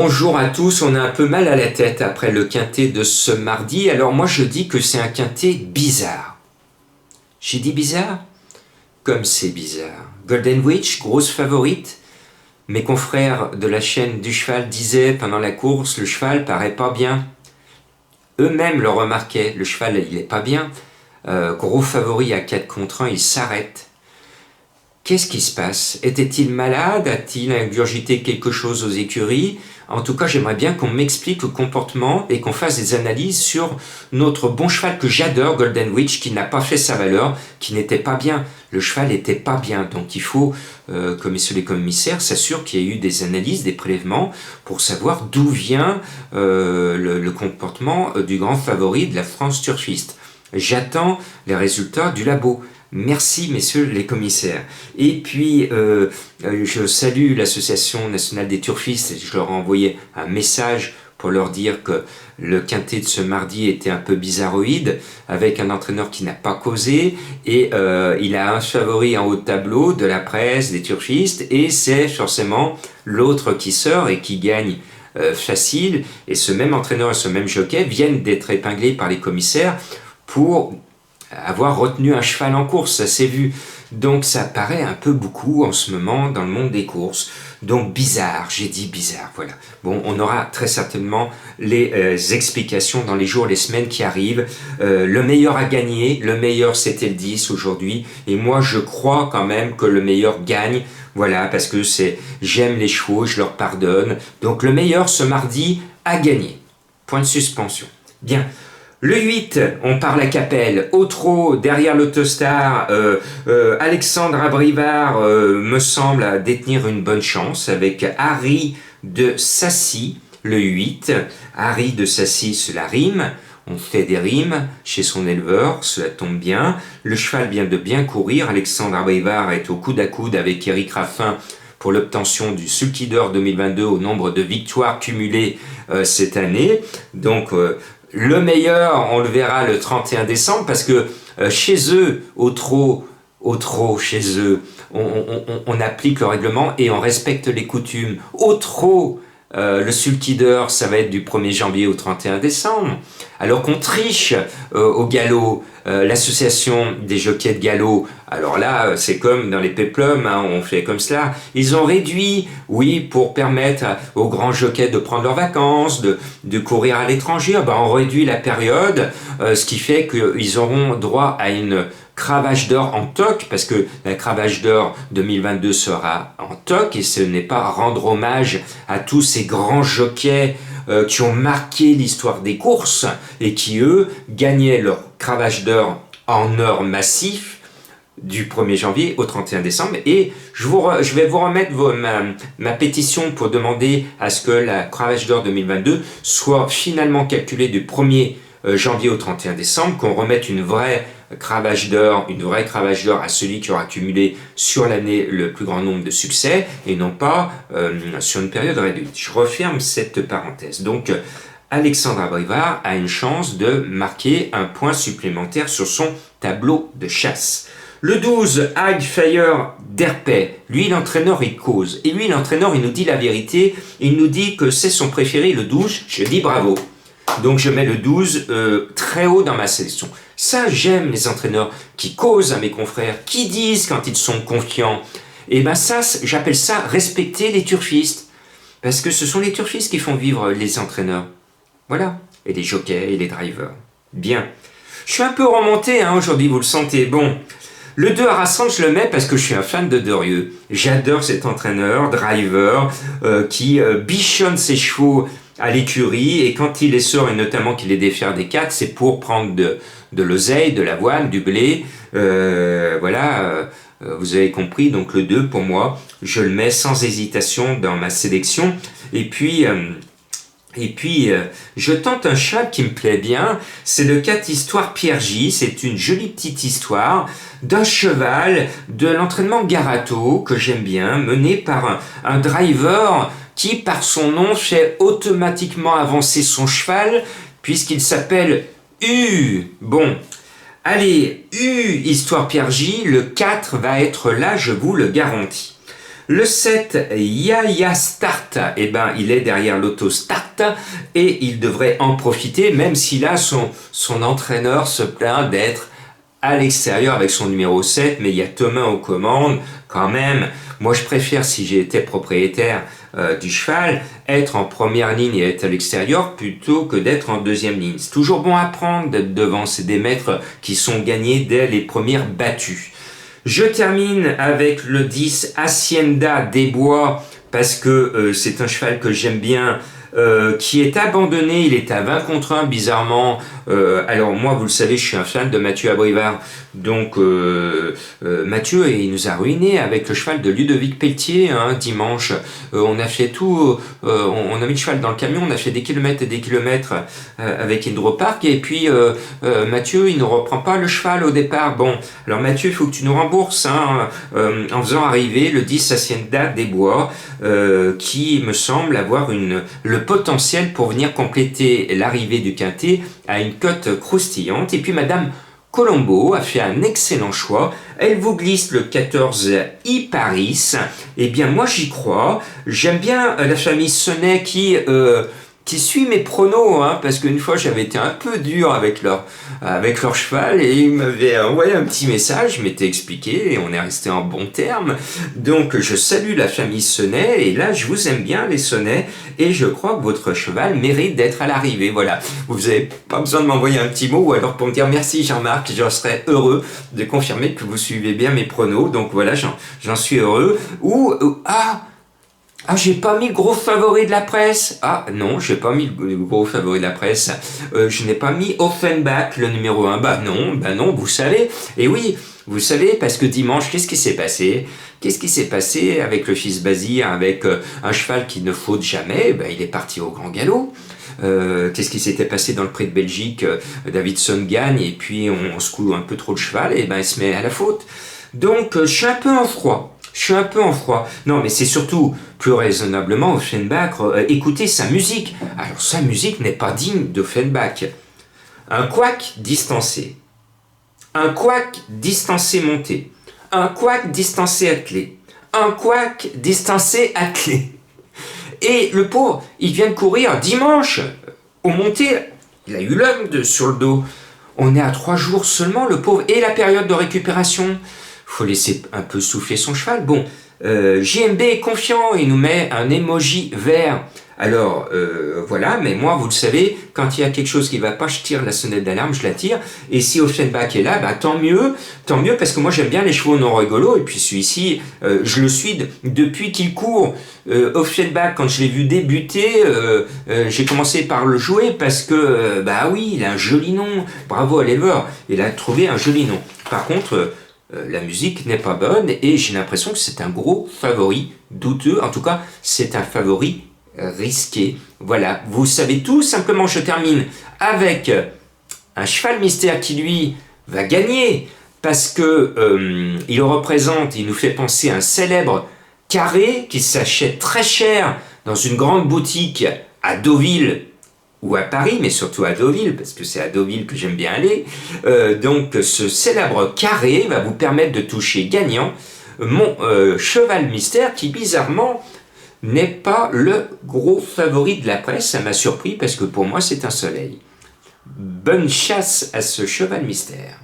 Bonjour à tous, on a un peu mal à la tête après le quintet de ce mardi, alors moi je dis que c'est un quintet bizarre. J'ai dit bizarre? Comme c'est bizarre. Golden Witch, grosse favorite. Mes confrères de la chaîne du cheval disaient pendant la course, le cheval paraît pas bien. Eux-mêmes le remarquaient, le cheval il est pas bien. Gros favori à 4 contre 1, il s'arrête. Qu'est-ce qui se passe? Était-il malade? A-t-il ingurgité quelque chose aux écuries? En tout cas, j'aimerais bien qu'on m'explique le comportement et qu'on fasse des analyses sur notre bon cheval que j'adore, Golden Witch, qui n'a pas fait sa valeur, qui n'était pas bien. Le cheval n'était pas bien, donc il faut que messieurs les commissaires s'assurent qu'il y a eu des analyses, des prélèvements, pour savoir d'où vient le comportement du grand favori de la France turfiste. J'attends les résultats du labo. Merci messieurs les commissaires. Et puis je salue l'association nationale des turfistes et je leur ai envoyé un message pour leur dire que le quintet de ce mardi était un peu bizarroïde, avec un entraîneur qui n'a pas causé, et il a un favori en haut de tableau de la presse, des turfistes, et c'est forcément l'autre qui sort et qui gagne facile, et ce même entraîneur et ce même jockey viennent d'être épinglés par les commissaires pour avoir retenu un cheval en course, ça s'est vu. Donc ça paraît un peu beaucoup en ce moment dans le monde des courses. Donc bizarre, j'ai dit bizarre, voilà. Bon, on aura très certainement les explications dans les jours, les semaines qui arrivent. Le meilleur a gagné, le meilleur c'était le 10 aujourd'hui. Et moi je crois quand même que le meilleur gagne. Voilà, parce que j'aime les chevaux, je leur pardonne. Donc le meilleur ce mardi a gagné. Point de suspension. Bien. Le 8, on part la Capelle. Au trot, derrière l'Autostar, Alexandre Abrivard me semble détenir une bonne chance avec Harry de Sassy, le 8. Harry de Sassy, cela rime. On fait des rimes chez son éleveur, cela tombe bien. Le cheval vient de bien courir. Alexandre Abrivard est au coude à coude avec Éric Raffin pour l'obtention du Sulky d'Or 2022 au nombre de victoires cumulées cette année. Donc, le meilleur, on le verra le 31 décembre, parce que chez eux, au trot, chez eux, on applique le règlement et on respecte les coutumes. Au trot, le Sulky d'Or, ça va être du 1er janvier au 31 décembre. Alors qu'on triche au galop, l'association des jockeys de galop, alors là, c'est comme dans les péplums, hein, on fait comme cela. Ils ont réduit, oui, pour permettre aux grands jockeys de prendre leurs vacances, de courir à l'étranger. Ben, on réduit la période, ce qui fait qu'ils auront droit à une cravache d'or en toc, parce que la cravache d'or 2022 sera en toc, et ce n'est pas rendre hommage à tous ces grands jockeys qui ont marqué l'histoire des courses et qui, eux, gagnaient leur cravache d'or en or massif du 1er janvier au 31 décembre. Et je vais vous remettre ma pétition pour demander à ce que la cravache d'or 2022 soit finalement calculée du 1er janvier au 31 décembre, qu'on remette une vraie cravache d'or à celui qui aura accumulé sur l'année le plus grand nombre de succès et non pas sur une période réduite. Je referme cette parenthèse. Donc, Alexandre Abrivard a une chance de marquer un point supplémentaire sur son tableau de chasse. Le 12, Highfire d'Herpet. Lui, l'entraîneur, il cause. Et lui, l'entraîneur, il nous dit la vérité. Il nous dit que c'est son préféré, le 12. Je dis bravo. Donc je mets le 12 très haut dans ma sélection. Ça, j'aime les entraîneurs qui causent à mes confrères, qui disent quand ils sont confiants. Et ben ça, j'appelle ça respecter les turfistes. Parce que ce sont les turfistes qui font vivre les entraîneurs. Voilà. Et les jockeys et les drivers. Bien. Je suis un peu remonté aujourd'hui, vous le sentez. Bon. Le 2 à Rassante, je le mets parce que je suis un fan de Derieux. J'adore cet entraîneur, driver, qui bichonne ses chevaux à l'écurie, et quand il les sort, et notamment qu'il les défère des 4, c'est pour prendre de l'oseille, de l'avoine, du blé. Voilà, vous avez compris. Donc le 2, pour moi, je le mets sans hésitation dans ma sélection. Et puis, je tente un cheval qui me plaît bien, c'est le 4 Histoire Pierre J. C'est une jolie petite histoire d'un cheval de l'entraînement Garato, que j'aime bien, mené par un driver qui, par son nom, fait automatiquement avancer son cheval, puisqu'il s'appelle U. Bon, allez, U, Histoire Pierre J, le 4 va être là, je vous le garantis. Le 7, Yaya Start, eh ben, il est derrière l'auto Start et il devrait en profiter, même si là, son entraîneur se plaint d'être à l'extérieur avec son numéro 7, mais il y a Thomas aux commandes, quand même. Moi, je préfère, si j'ai été propriétaire du cheval, être en première ligne et être à l'extérieur plutôt que d'être en deuxième ligne. C'est toujours bon à prendre d'être devant, c'est des maîtres qui sont gagnés dès les premières battues. Je termine avec le 10, Hacienda des Bois, parce que c'est un cheval que j'aime bien, qui est abandonné, il est à 20 contre 1 bizarrement. Alors moi, vous le savez, je suis un fan de Mathieu Abrivard, donc Mathieu, il nous a ruiné avec le cheval de Ludovic Pelletier, hein, dimanche. On a fait tout, on a mis le cheval dans le camion, on a fait des kilomètres et des kilomètres avec Hydropark, et puis Mathieu, il ne reprend pas le cheval au départ. Bon, alors Mathieu, il faut que tu nous rembourses, hein, en faisant arriver le 10 Hacienda des Bois, qui me semble avoir le potentiel pour venir compléter l'arrivée du quintet à une cote croustillante. Et puis Madame Colombo a fait un excellent choix. Elle vous glisse le 14 Paris. Eh bien moi j'y crois. J'aime bien la famille Sonnet qui suit mes pronos, hein, parce qu'une fois j'avais été un peu dur avec leur cheval et ils m'avaient envoyé un petit message, je m'étais expliqué et on est resté en bons termes. Donc je salue la famille Sonnet et là je vous aime bien les Sonnets et je crois que votre cheval mérite d'être à l'arrivée. Voilà, vous n'avez pas besoin de m'envoyer un petit mot ou alors pour me dire merci Jean-Marc, je serais heureux de confirmer que vous suivez bien mes pronos. Donc voilà, j'en suis heureux. J'ai pas mis le gros favori de la presse. Ah non, j'ai pas mis le gros favori de la presse. Je n'ai pas mis Offenbach, le numéro 1. Bah non, vous savez. Et oui, vous savez, parce que dimanche, qu'est-ce qui s'est passé? Qu'est-ce qui s'est passé avec le fils Bazir, avec un cheval qui ne faute jamais? Il est parti au grand galop. Qu'est-ce qui s'était passé dans le prix de Belgique? Davidson gagne et puis on se coule un peu trop le cheval et il se met à la faute. Donc je suis un peu en froid. Non, mais c'est surtout, plus raisonnablement, Offenbach, écoutez sa musique. Alors, sa musique n'est pas digne d'Offenbach. Un couac distancé. Un couac distancé monté. Un couac distancé attelé. Un couac distancé attelé. Et le pauvre, il vient de courir dimanche. Au monté, il a eu l'homme sur le dos. On est à 3 jours seulement, le pauvre. Et la période de récupération, faut laisser un peu souffler son cheval. Bon, JMB est confiant, il nous met un emoji vert. Alors, voilà, mais moi, vous le savez, quand il y a quelque chose qui ne va pas, je tire la sonnette d'alarme, je la tire. Et si Offenbach est là, tant mieux, parce que moi, j'aime bien les chevaux non rigolos. Et puis celui-ci, je le suis depuis qu'il court. Offenbach, quand je l'ai vu débuter, j'ai commencé par le jouer parce que, oui, il a un joli nom. Bravo à l'éleveur, il a trouvé un joli nom. Par contre, la musique n'est pas bonne et j'ai l'impression que c'est un gros favori douteux. En tout cas, c'est un favori risqué. Voilà, vous savez tout. Simplement, je termine avec un cheval mystère qui, lui, va gagner parce que il représente, il nous fait penser à un célèbre carré qui s'achète très cher dans une grande boutique à Deauville ou à Paris, mais surtout à Deauville, parce que c'est à Deauville que j'aime bien aller. Donc ce célèbre carré va vous permettre de toucher gagnant mon cheval mystère qui bizarrement n'est pas le gros favori de la presse. Ça m'a surpris parce que pour moi c'est un soleil. Bonne chasse à ce cheval mystère.